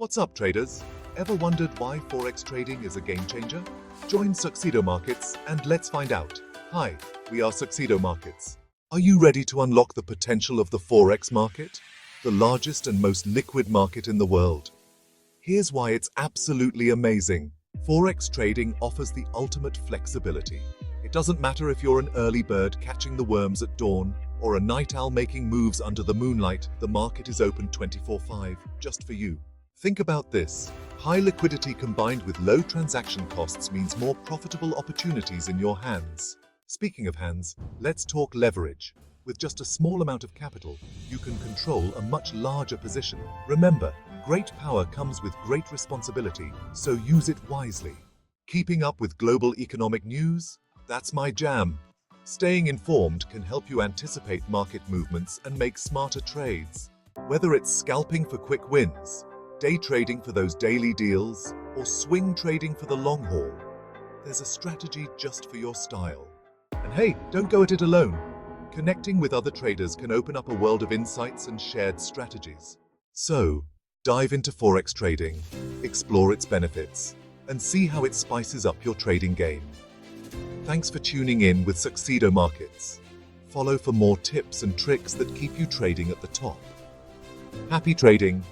What's up, traders? Ever wondered why Forex trading is a game changer? Join Succedo Markets and let's find out. Hi, we are Succedo Markets. Are you ready to unlock the potential of the Forex market? The largest and most liquid market in the world. Here's why it's absolutely amazing. Forex trading offers the ultimate flexibility. It doesn't matter if you're an early bird catching the worms at dawn or a night owl making moves under the moonlight, the market is open 24/5 just for you. Think about this. High liquidity combined with low transaction costs means more profitable opportunities in your hands. Speaking of hands, let's talk leverage. With just a small amount of capital, you can control a much larger position. Remember, great power comes with great responsibility, so use it wisely. Keeping up with global economic news? That's my jam. Staying informed can help you anticipate market movements and make smarter trades. Whether it's scalping for quick wins, day trading for those daily deals, or swing trading for the long haul, there's a strategy just for your style. And hey, don't go at it alone. Connecting with other traders can open up a world of insights and shared strategies. So, dive into Forex trading, explore its benefits, and see how it spices up your trading game. Thanks for tuning in with Succedo Markets. Follow for more tips and tricks that keep you trading at the top. Happy trading!